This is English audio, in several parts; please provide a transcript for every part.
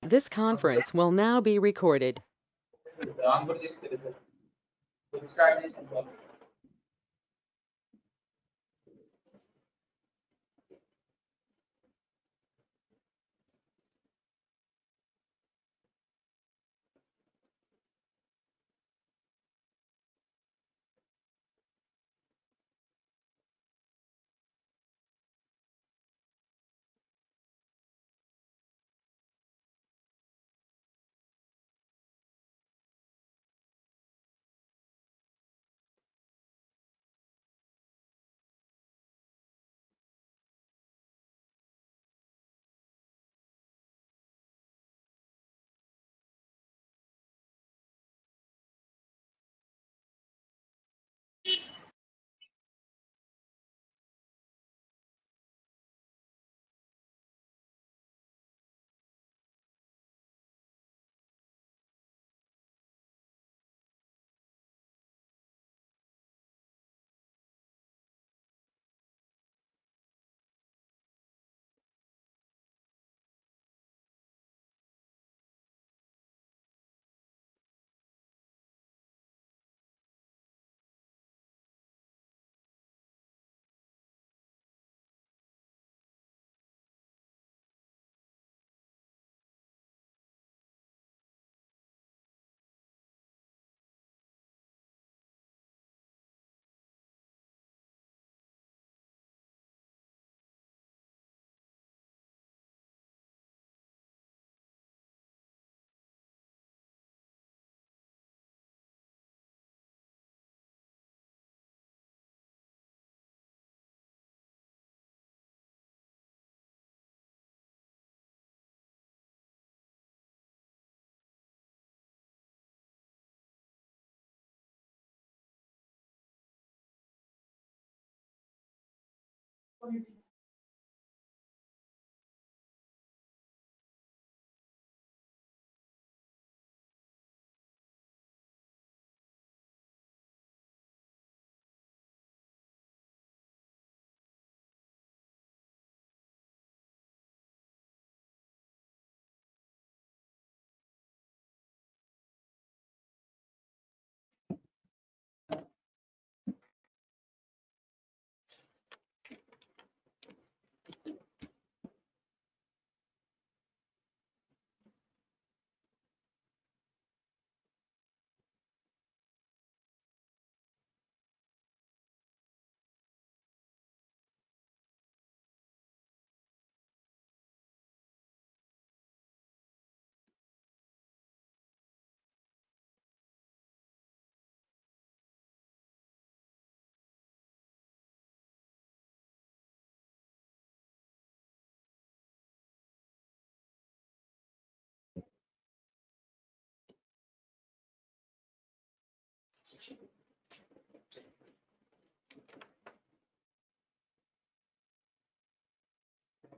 This conference will now be recorded.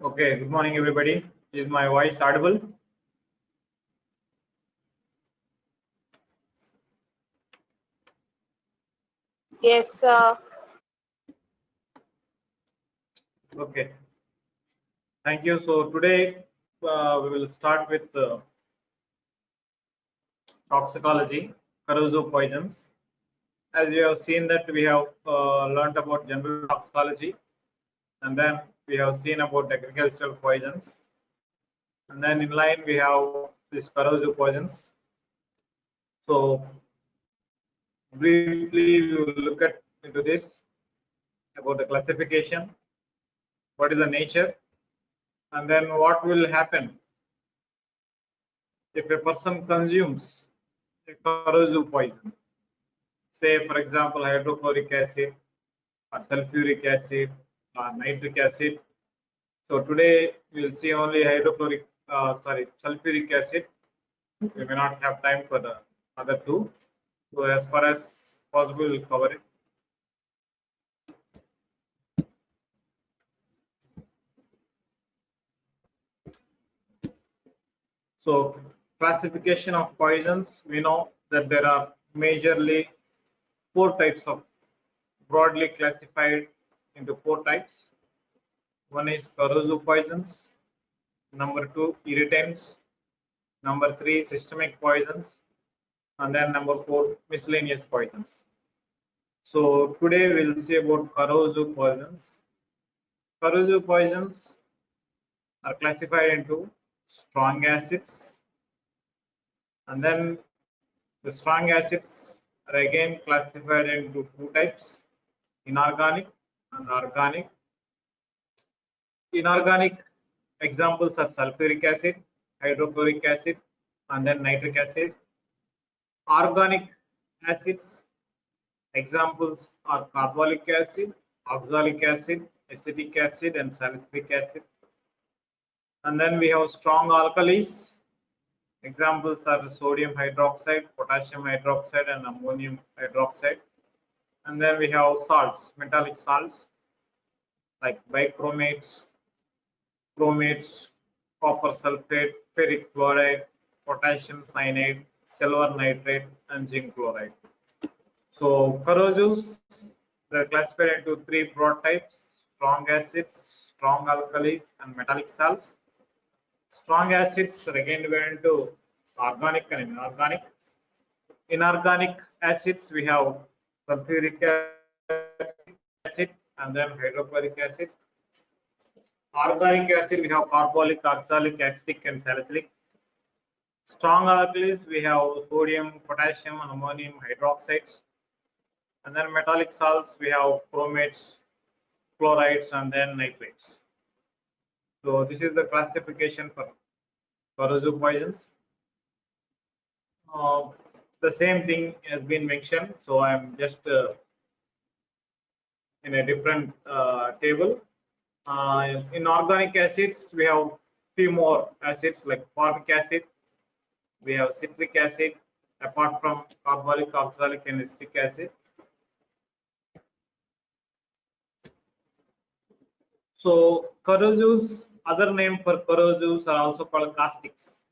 Okay, good morning, everybody. Is my voice audible? Yes, Okay, thank you. So today we will start with toxicology, Caruso poisons. As you have seen that we have learned about general toxicology, and then we have seen about agricultural poisons, and then in line we have this Caruso poisons. So briefly we will look at into this about the classification, what is the nature, and then what will happen if a person consumes a corrosive poison, say for example hydrochloric acid or sulfuric acid or nitric acid. So today we will see only sulfuric acid. We may not have time for the other two. So as far as possible, we'll cover it. So classification of poisons, we know that there are majorly 4 types of broadly classified into 4 types. One is corrosive poisons, number 2 irritants, Number 3, systemic poisons. And then number 4, miscellaneous poisons. So today we'll see about corrosive poisons. Corrosive poisons are classified into strong acids, and then the strong acids are again classified into two types: inorganic and organic. Inorganic examples are sulfuric acid, hydrochloric acid, and then nitric acid. Organic acids examples are carbolic acid, oxalic acid, acetic acid, and salicylic acid. And then we have strong alkalis. Examples are sodium hydroxide, potassium hydroxide, and ammonium hydroxide. And then we have salts, metallic salts like bichromates, chromates, copper sulfate, ferric chloride, potassium cyanide, silver nitrate, and zinc chloride. So corrosives, they're classified into three broad types: strong acids, strong alkalis, and metallic salts. Strong acids are again divided into organic and inorganic. Inorganic acids, we have sulfuric acid and then hydrochloric acid. Organic acid, we have carbolic, oxalic, acetic, and salicylic. Strong alkalis, we have sodium, potassium, and ammonium hydroxides. And then metallic salts, we have chromates, chlorides, and then nitrates. So this is the classification for corrosive poisons. The same thing has been mentioned, so I'm just in a different table. In organic acids, we have few more acids like formic acid, we have citric acid, apart from carbolic, oxalic, and acetic acid. So corrosives, other name for corrosives are also called caustics.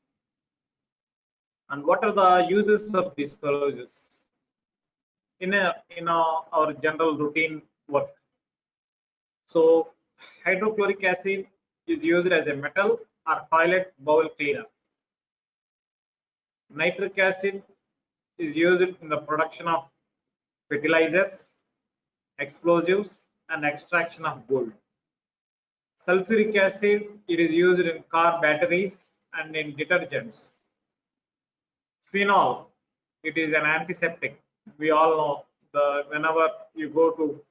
And what are the uses of these corrosives in our general routine work? So hydrochloric acid is used as a metal or toilet bowl cleaner. Nitric acid is used in the production of fertilizers, explosives, and extraction of gold. Sulfuric acid, it is used in car batteries and in detergents. Phenol, it is an antiseptic. We all know whenever you go to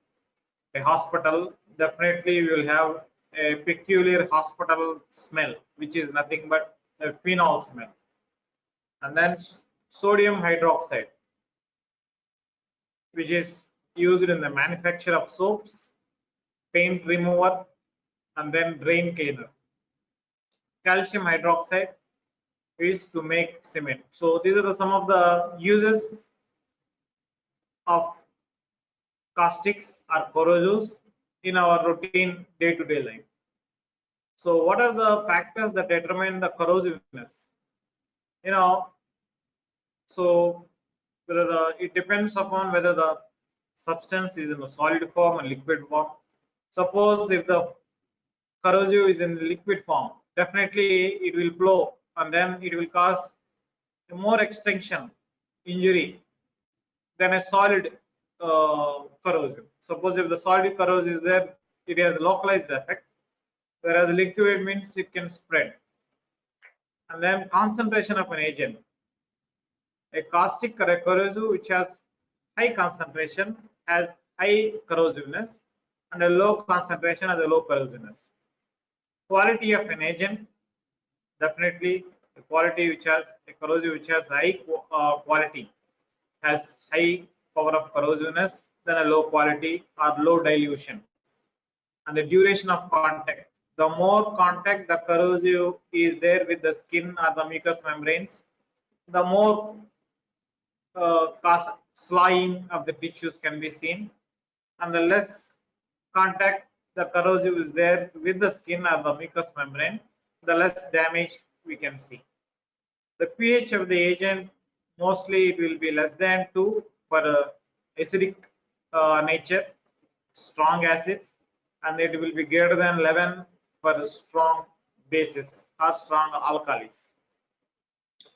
a hospital, definitely you will have a peculiar hospital smell, which is nothing but a phenol smell. And then sodium hydroxide, which is used in the manufacture of soaps, paint remover, and then drain cleaner. Calcium hydroxide is to make cement. So these are some of the uses of caustics or corrosives in our routine day-to-day life. So what are the factors that determine the corrosiveness? So whether it depends upon whether the substance is in a solid form and liquid form. Suppose if the corrosive is in liquid form, definitely it will flow and then it will cause more extension injury than a solid corrosive. Suppose if the solid corrosive is there, it has localized effect, whereas liquid means it can spread. And then concentration of an agent. A caustic or a corrosive which has high concentration has high corrosiveness, and a low concentration has a low corrosiveness. Quality of an agent, definitely the quality which has a corrosive which has high quality has high power of corrosiveness than a low quality or low dilution. And the duration of contact. The more contact the corrosive is there with the skin or the mucous membranes, the more slaying of the tissues can be seen, and the less contact the corrosive is there with the skin or the mucous membrane, the less damage we can see. The pH of the agent, mostly it will be less than 2 for acidic nature, strong acids, and it will be greater than 11 for strong bases or strong alkalis.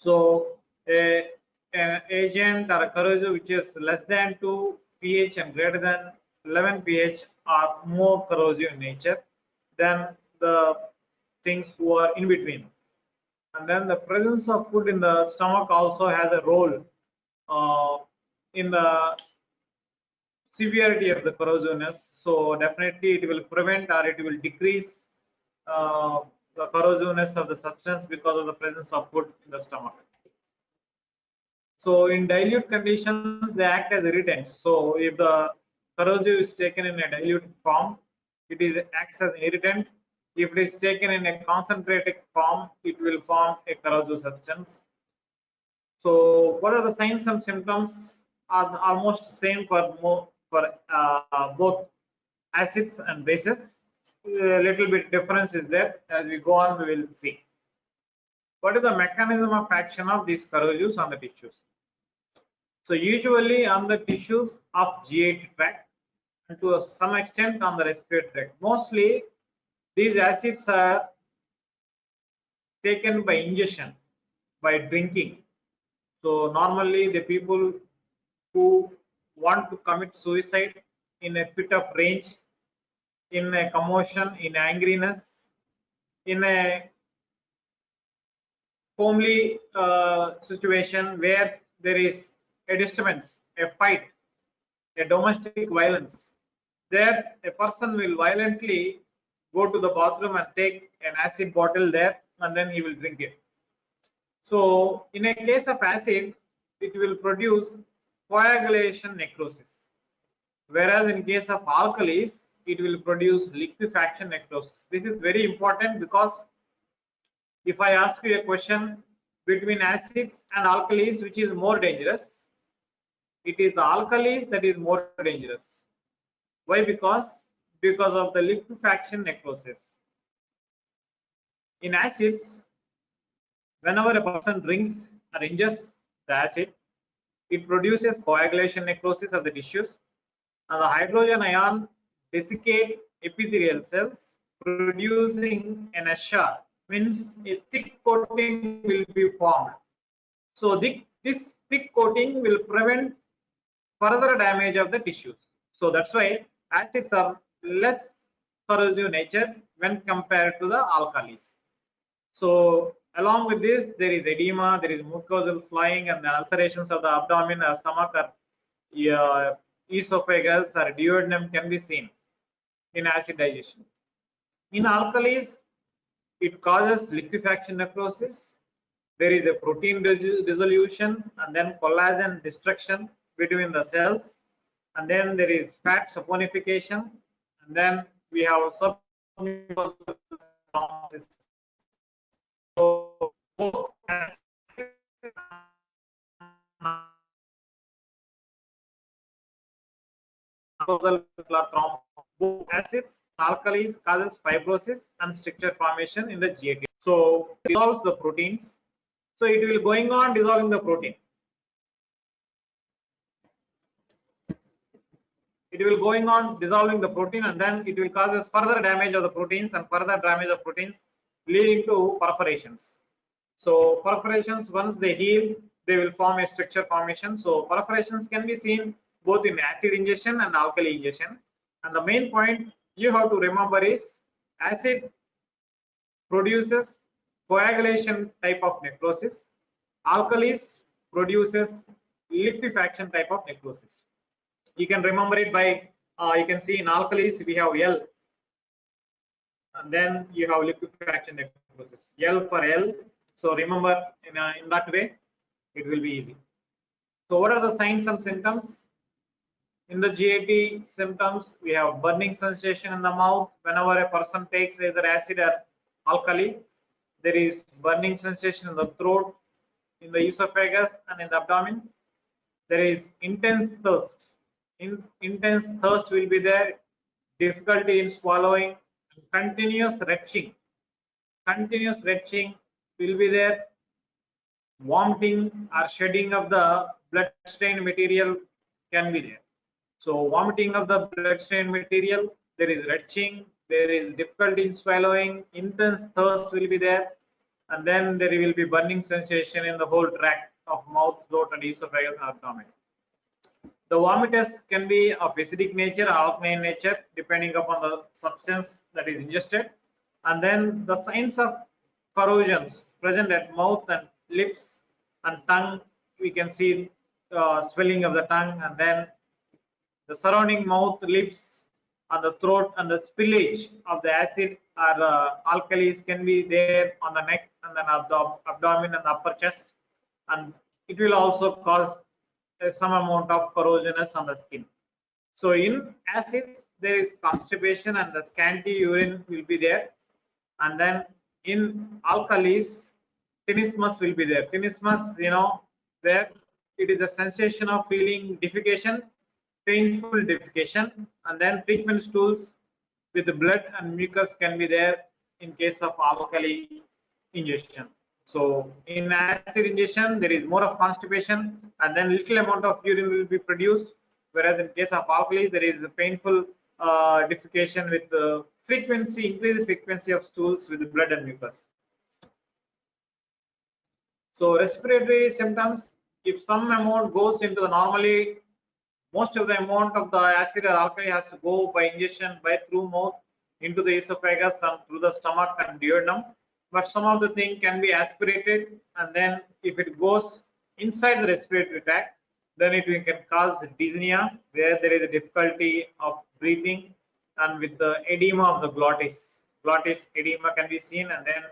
So an agent or a corrosive which is less than 2 pH and greater than 11 pH are more corrosive in nature than the things who are in between. And then the presence of food in the stomach also has a role in the severity of the corrosiveness. So definitely it will prevent or it will decrease uh, the corrosiveness of the substance because of the presence of food in the stomach. So in dilute conditions, they act as irritants. So if the corrosive is taken in a dilute form, acts as an irritant. If it is taken in a concentrated form, it will form a corrosive substance. So what are the signs and symptoms? Are almost same for both acids and bases. A little bit difference is there. As we go on, we will see. What is the mechanism of action of these corrosives on the tissues? So usually on the tissues of GI tract and to some extent on the respiratory tract. Mostly these acids are taken by ingestion, by drinking. So normally the people who want to commit suicide in a fit of rage, in a commotion, in angriness, in a homely situation where there is a disturbance, a fight, a domestic violence, there a person will violently go to the bathroom and take an acid bottle there and then he will drink it. So in a case of acid, it will produce coagulation necrosis, whereas in case of alkalis, it will produce liquefaction necrosis. This is very important because if I ask you a question between acids and alkalis, which is more dangerous, it is the alkalis that is more dangerous. Why? Because of the liquefaction necrosis. In acids, whenever a person drinks or ingests the acid, it produces coagulation necrosis of the tissues, and the hydrogen ion desiccate epithelial cells, producing an eschar, means a thick coating will be formed. So this thick coating will prevent further damage of the tissues. So that's why acids are less corrosive nature when compared to the alkalis. So along with this, there is edema, there is mucosal sliding, and the ulcerations of the abdomen or stomach or esophagus or duodenum can be seen in acid digestion. In alkalis, it causes liquefaction necrosis. There is a protein dissolution and then collagen destruction between the cells, and then there is fat saponification, and then we have submucosal. So both acids, alkalis causes fibrosis and stricture formation in the GAT. So it dissolves the proteins. So it will going on dissolving the protein. It will going on dissolving the protein, and then it will causes further damage of the proteins and further damage of proteins, leading to perforations. So perforations, once they heal, they will form a stricture formation. So perforations can be seen both in acid ingestion and alkali ingestion. And the main point you have to remember is acid produces coagulation type of necrosis. Alkalis produces liquefaction type of necrosis. You can remember it by, you can see in alkalis we have L, and then you have liquefaction necrosis, L for L. So remember in that way, it will be easy. So what are the signs and symptoms? In the GAT symptoms, we have burning sensation in the mouth. Whenever a person takes either acid or alkali, there is burning sensation in the throat, in the esophagus, and in the abdomen. There is intense thirst. Intense thirst will be there, difficulty in swallowing, continuous retching. Continuous retching will be there, vomiting or shedding of the blood-stained material can be there. So vomiting of the blood-stained material, there is retching, there is difficulty in swallowing, intense thirst will be there, and then there will be burning sensation in the whole tract of mouth, throat, and esophagus and abdomen. The vomitus can be of acidic nature or alkaline nature depending upon the substance that is ingested. And then the signs of corrosions present at mouth and lips and tongue, we can see swelling of the tongue, and then the surrounding mouth, lips, and the throat, and the spillage of the acid or alkalis can be there on the neck and then abdomen and the upper chest, and it will also cause some amount of corrosiousness on the skin. So in acids there is constipation and the scanty urine will be there, and then in alkalis tenesmus will be there. Tenesmus, where it is a sensation of feeling defecation, painful defecation, and then frequent stools with the blood and mucus can be there in case of alkali ingestion. So in acid ingestion there is more of constipation and then little amount of urine will be produced, whereas in case of alkalis there is a painful defecation with increased frequency of stools with the blood and mucus. So respiratory symptoms, if some amount goes into the normally, most of the amount of the acid or alkali has to go by ingestion by through mouth into the esophagus and through the stomach and duodenum, but some of the thing can be aspirated, and then if it goes inside the respiratory tract, then it can cause dyspnea, where there is a difficulty of breathing, and with the edema of the glottis edema can be seen, and then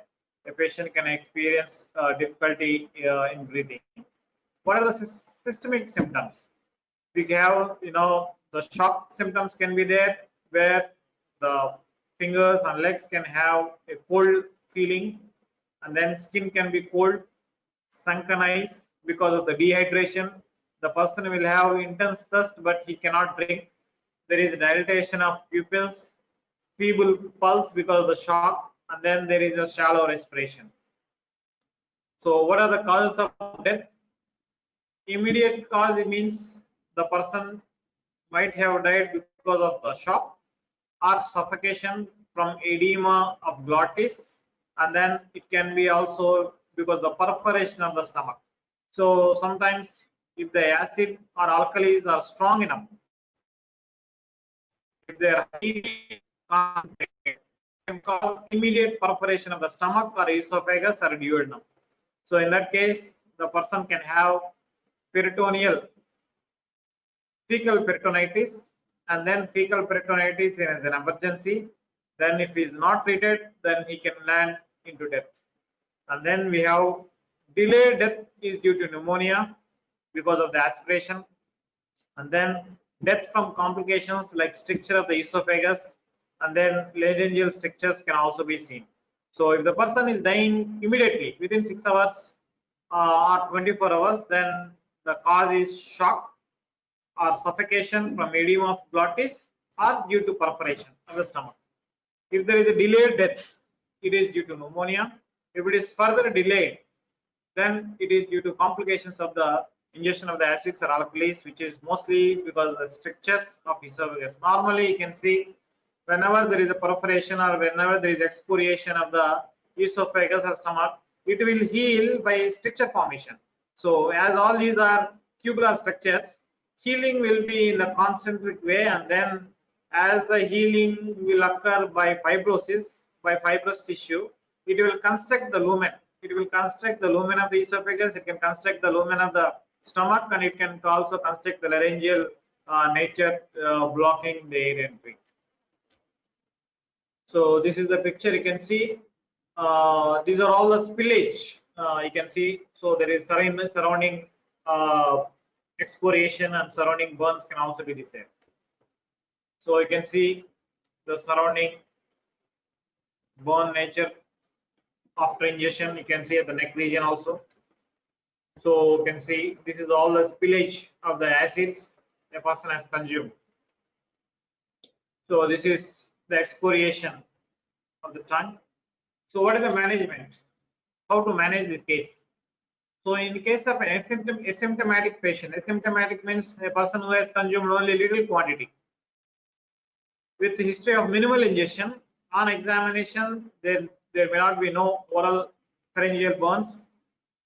a patient can experience difficulty in breathing. What are the systemic symptoms? We have, the shock symptoms can be there, where the fingers and legs can have a cold feeling, and then skin can be cold, sunken eyes because of the dehydration. The person will have intense thirst, but he cannot drink. There is dilatation of pupils, feeble pulse because of the shock, and then there is a shallow respiration. So what are the causes of death? Immediate cause, it means the person might have died because of the shock or suffocation from edema of glottis, and then it can be also because of the perforation of the stomach. So sometimes if the acid or alkalis are strong enough, if they are highly concentrated, can cause immediate perforation of the stomach or esophagus or duodenum. So in that case, the person can have peritoneal fecal peritonitis, and then fecal peritonitis is an emergency. Then if he is not treated, then he can land into death. And then we have delayed death is due to pneumonia because of the aspiration, and then death from complications like stricture of the esophagus, and then laryngeal strictures can also be seen. So if the person is dying immediately within 6 hours or 24 hours, then the cause is shock or suffocation from edema of glottis or due to perforation of the stomach. If there is a delayed death, it is due to pneumonia. If it is further delayed, then it is due to complications of the ingestion of the acids or alkalis, which is mostly because of the strictures of esophagus. Normally you can see whenever there is a perforation or whenever there is excoriation of the esophagus or stomach, it will heal by stricture formation. So as all these are tubular structures, healing will be in a concentric way, and then as the healing will occur by fibrosis, by fibrous tissue, it will construct the lumen. It will construct the lumen of the esophagus, it can construct the lumen of the stomach, and it can also construct the laryngeal nature, blocking the air entry. So this is the picture you can see. These are all the spillage you can see. So there is surrounding excoriation and surrounding burns can also be the same. So you can see the surrounding burn nature after ingestion. You can see at the neck region also. So you can see this is all the spillage of the acids a person has consumed. So this is the excoriation of the tongue. So what is the management? How to manage this case? So in the case of an asymptomatic patient, asymptomatic means a person who has consumed only little quantity with the history of minimal ingestion, on examination there may not be no oral pharyngeal burns,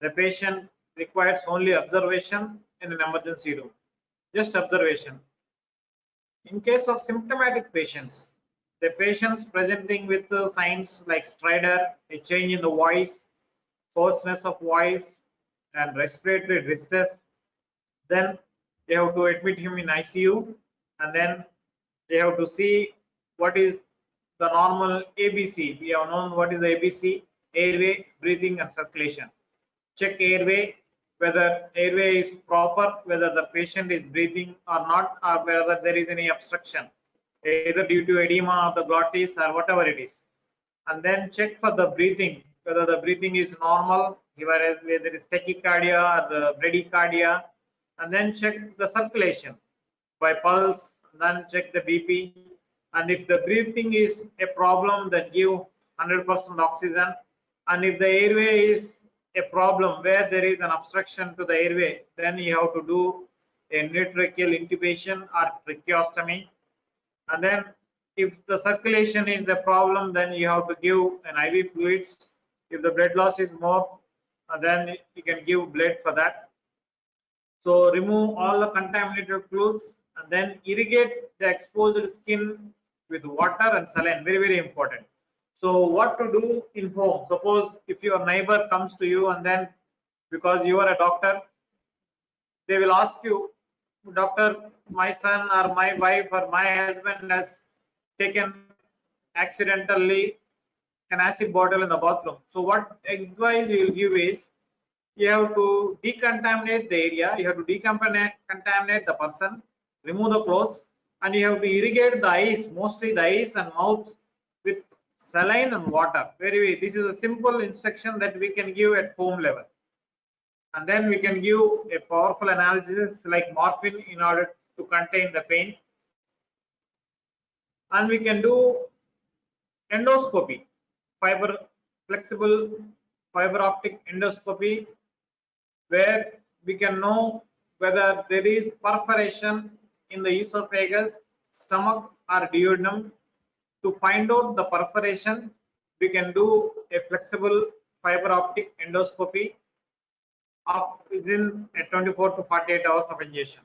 the patient requires only observation in an emergency room. Just observation. In case of symptomatic patients, the patients presenting with signs like stridor, a change in the voice, hoarseness of voice, and respiratory distress, then they have to admit him in ICU, and then they have to see what is the normal ABC. We have known what is the ABC: airway, breathing, and circulation. Check airway, whether airway is proper, whether the patient is breathing or not, or whether there is any obstruction, either due to edema of the glottis or whatever it is. And then check for the breathing, whether the breathing is normal, whether there is tachycardia or the bradycardia, and then check the circulation by pulse, then check the BP. And if the breathing is a problem, then give 100% oxygen. And if the airway is a problem where there is an obstruction to the airway, then you have to do a endotracheal intubation or tracheostomy. And then if the circulation is the problem, then you have to give an IV fluids. If the blood loss is more, then you can give blood for that. So remove all the contaminated clothes and then irrigate the exposed skin with water and saline. Very, very important. So what to do in home? Suppose if your neighbor comes to you and then because you are a doctor, they will ask you, doctor, my son or my wife or my husband has taken accidentally an acid bottle in the bathroom. So what advice you will give is, you have to decontaminate the area, you have to decontaminate the person, remove the clothes, and you have to irrigate the eyes, mostly the eyes and mouth, with saline and water. This is a simple instruction that we can give at home level. And then we can give a powerful analysis like morphine in order to contain the pain. And we can do endoscopy, flexible fiber optic endoscopy, where we can know whether there is perforation in the esophagus, stomach, or duodenum. To find out the perforation, we can do a flexible fiber optic endoscopy within 24 to 48 hours of ingestion.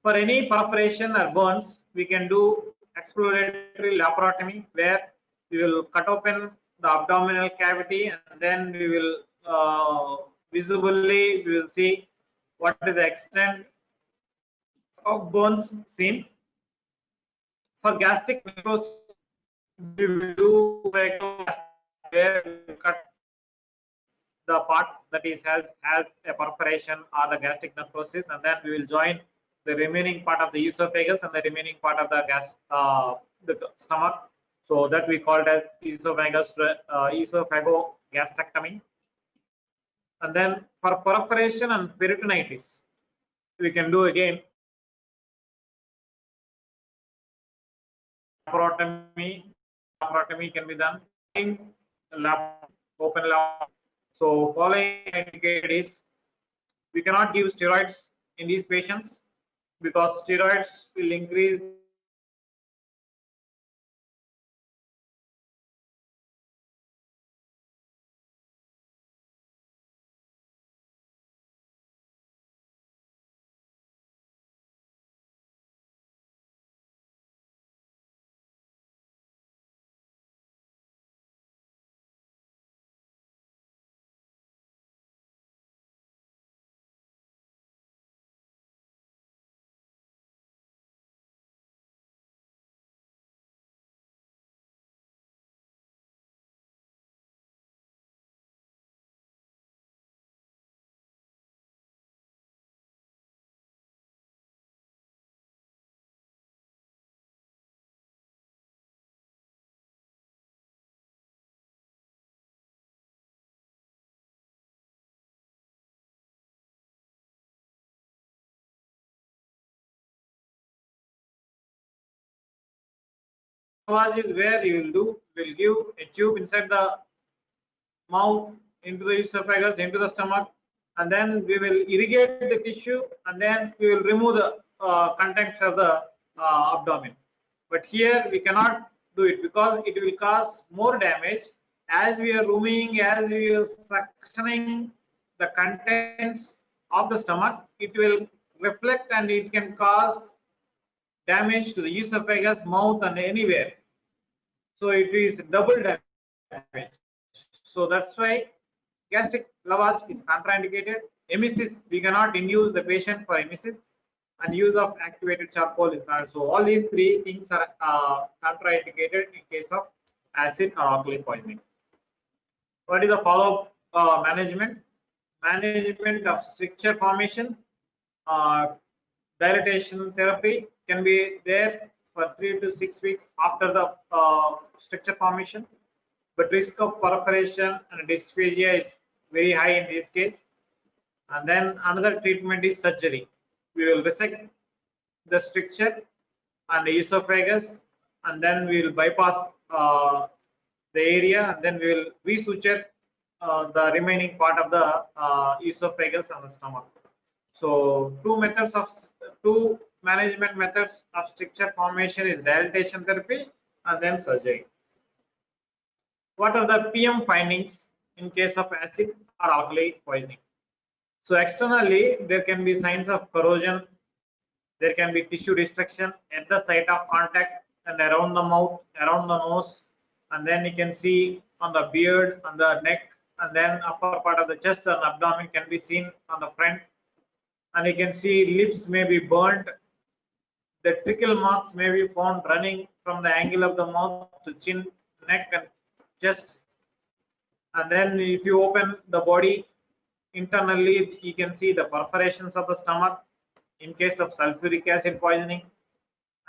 For any perforation or burns, we can do exploratory laparotomy, where we will cut open the abdominal cavity and then we will visibly we will see what is the extent of burns seen. For gastric necrosis, we will do where we cut the part that has a perforation or the gastric necrosis, and then we will join the remaining part of the esophagus and the remaining part of the the stomach. So that we call it as esophagogastrectomy. And then for perforation and peritonitis, we can do again laparotomy. Laparotomy can be done in open lap. So following indicate is, we cannot give steroids in these patients because steroids will increase is where you will give a tube inside the mouth, into the esophagus, into the stomach, and then we will irrigate the tissue, and then we will remove the contents of the abdomen. But here we cannot do it, because it will cause more damage. As we are ruminating, as we are suctioning the contents of the stomach, it will reflect and it can cause damage to the esophagus, mouth, and anywhere. So it is double damage. So that's why gastric lavage is contraindicated. Emesis, we cannot induce the patient for emesis, and use of activated charcoal is not. So all these three things are contraindicated in case of acid or alkali poisoning. What is the follow-up management? Management of stricture formation. Dilatation therapy can be there for 3 to 6 weeks after the stricture formation, but risk of perforation and dysphagia is very high in this case. And then another treatment is surgery. We will resect the stricture and the esophagus, and then we will bypass the area, and then we will resuture the remaining part of the esophagus and the stomach. So two management methods of stricture formation is dilatation therapy and then surgery. What are the PM findings in case of acid or alkali poisoning? So externally, there can be signs of corrosion. There can be tissue destruction at the site of contact and around the mouth, around the nose, and then you can see on the beard, on the neck, and then upper part of the chest and abdomen can be seen on the front. And you can see lips may be burnt. The trickle marks may be found running from the angle of the mouth to chin, neck, and chest. And then if you open the body internally, you can see the perforations of the stomach in case of sulfuric acid poisoning.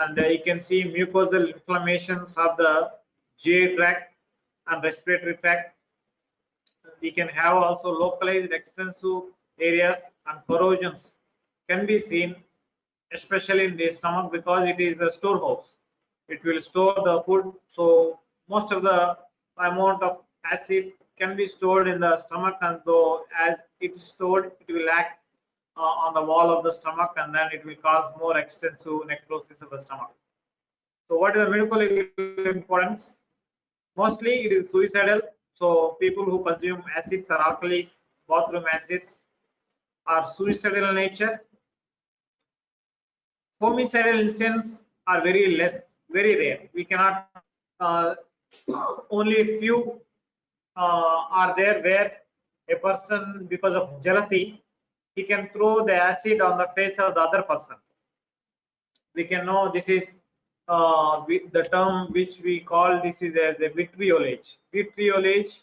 And you can see mucosal inflammations of the GI tract and respiratory tract. We can have also localized extensive areas, and corrosions can be seen, especially in the stomach, because it is the storehouse. It will store the food. So most of the amount of acid can be stored in the stomach, and though as it's stored, it will act on the wall of the stomach, and then it will cause more extensive necrosis of the stomach. So what is the medical importance? Mostly it is suicidal. So people who consume acids or alkalis, bathroom acids, are suicidal in nature. Homicidal incidents are very very rare. We cannot, only few are there where a person, because of jealousy, he can throw the acid on the face of the other person. We can know this is the term which we call this is as a vitriolage. Vitriolage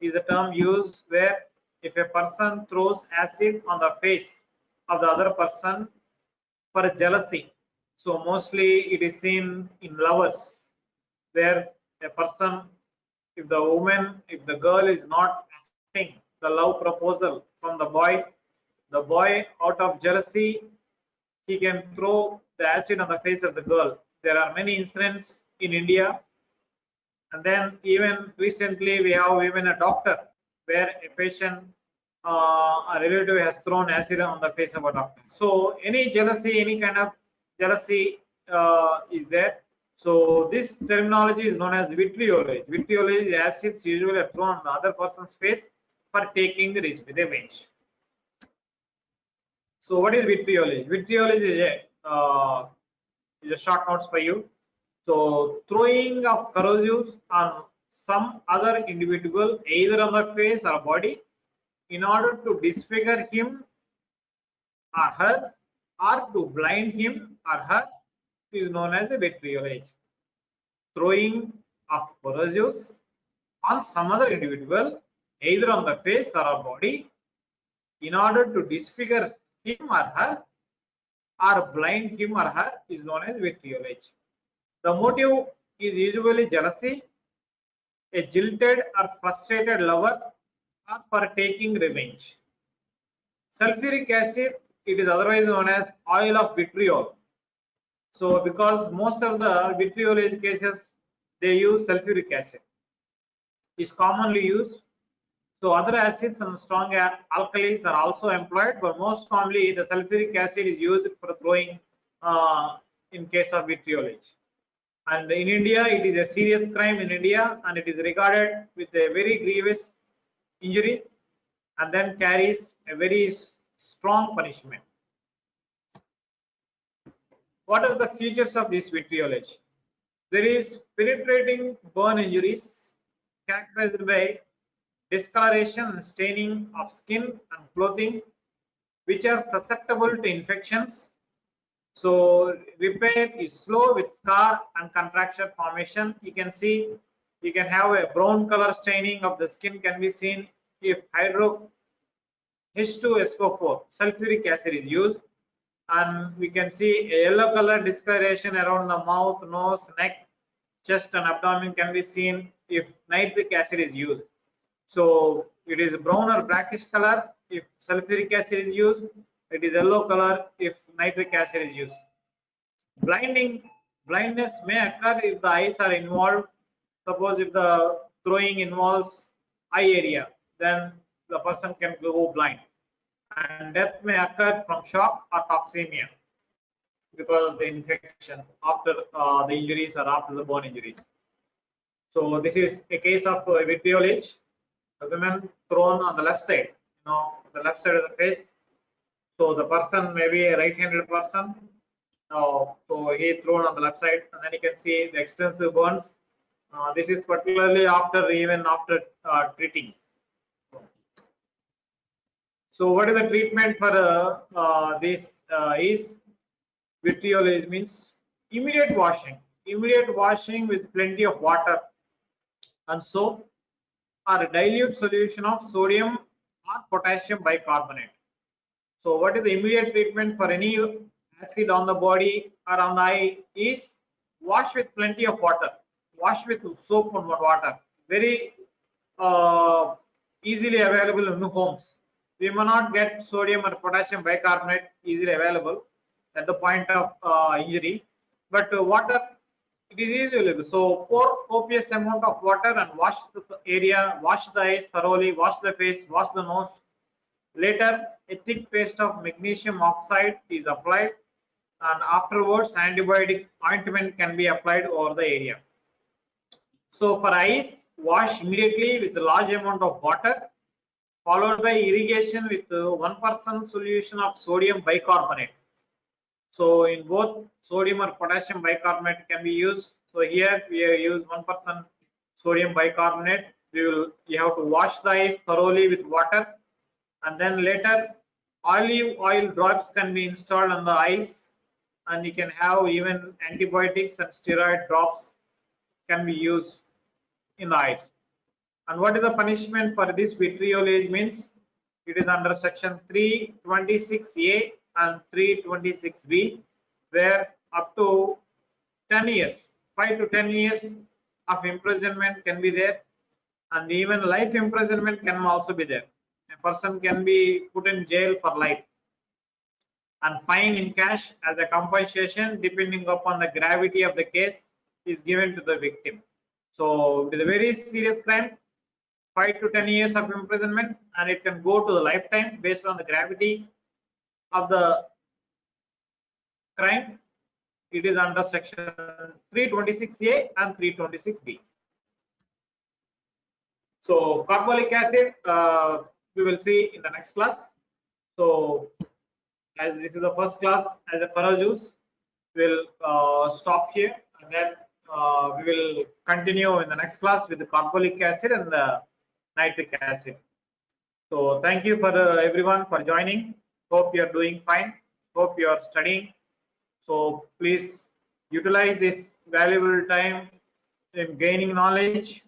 is a term used where if a person throws acid on the face of the other person for jealousy. So mostly it is seen in lovers, where a person, if the girl is not accepting the love proposal from the boy out of jealousy, he can throw the acid on the face of the girl. There are many incidents in India. And then even recently we have even a doctor where a patient, a relative has thrown acid on the face of a doctor. So any jealousy, any kind of jealousy is there. So this terminology is known as vitriolage. Vitriolage is acids usually are thrown on the other person's face for taking the revenge. So what is vitriolage? Vitriolage is a short notes for you. So throwing of corrosives on some other individual, either on the face or body, in order to disfigure him or her, or to blind him or her, is known as a vitriolage. Throwing of corrosives on some other individual, either on the face or body, in order to disfigure him or her, or blind him or her, is known as vitriolage. The motive is usually jealousy, a jilted or frustrated lover, or for taking revenge. Sulfuric acid, it is otherwise known as oil of vitriol. So because most of the vitriolage cases, they use sulfuric acid. Is commonly used. So other acids and strong alkalis are also employed, but most commonly the sulfuric acid is used for throwing in case of vitriolage. And in India, it is a serious crime in India, and it is regarded with a very grievous injury, and then carries a very strong punishment. What are the features of this vitriolage? There is penetrating burn injuries characterized by discoloration and staining of skin and clothing, which are susceptible to infections. So repair is slow with scar and contracture formation. You can see, you can have a brown color staining of the skin can be seen if hydro H2SO4 sulfuric acid is used, and we can see a yellow color discoloration around the mouth, nose, neck, chest and abdomen can be seen if nitric acid is used. So it is brown or blackish color if sulfuric acid is used. It is yellow color if nitric acid is used. Blindness may occur if the eyes are involved. Suppose if the throwing involves eye area, then the person can go blind. And death may occur from shock or toxemia because of the infection after the injuries or after the burn injuries. So this is a case of vitriolage. A woman thrown on the left side, the left side of the face. So the person may be a right-handed person. So he thrown on the left side, and then you can see the extensive burns. This is particularly even after treating. So what is the treatment for this is vitriolage means immediate washing with plenty of water and soap or a dilute solution of sodium or potassium bicarbonate. So what is the immediate treatment for any acid on the body or on the eye is wash with plenty of water, wash with soap and water, very easily available in homes. We may not get sodium or potassium bicarbonate easily available at the point of injury, but water, it is easily available. So pour copious amount of water and wash the area, wash the eyes thoroughly, wash the face, wash the nose. Later, a thick paste of magnesium oxide is applied, and afterwards antibiotic ointment can be applied over the area. So for eyes, wash immediately with a large amount of water, followed by irrigation with 1% solution of sodium bicarbonate. So in both sodium or potassium bicarbonate can be used. So here we have used 1% sodium bicarbonate. You have to wash the eyes thoroughly with water, and then later olive oil drops can be installed on the eyes, and you can have even antibiotics and steroid drops can be used in the eyes. And what is the punishment for this vitriolage means? It is under section 326A and 326B, where up to 10 years, 5 to 10 years of imprisonment can be there, and even life imprisonment can also be there. A person can be put in jail for life, and fine in cash as a compensation depending upon the gravity of the case is given to the victim. So it is a very serious crime, 5 to 10 years of imprisonment, and it can go to the lifetime based on the gravity of the crime. It is under section 326A and 326B. So carbolic acid we will see in the next class. So as this is the first class as a Parajuice, we'll stop here, and then we will continue in the next class with the carbolic acid and the nitric acid. So thank you for everyone for joining. Hope you are doing fine. Hope you are studying. So please utilize this valuable time in gaining knowledge,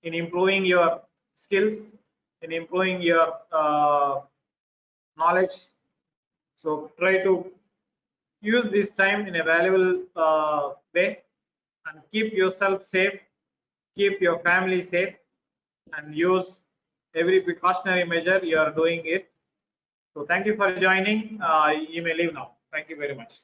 in improving your skills, in improving your knowledge. So try to use this time in a valuable way, and keep yourself safe, keep your family safe, and use every precautionary measure you are doing it. So thank you for joining. You may leave now. Thank you very much.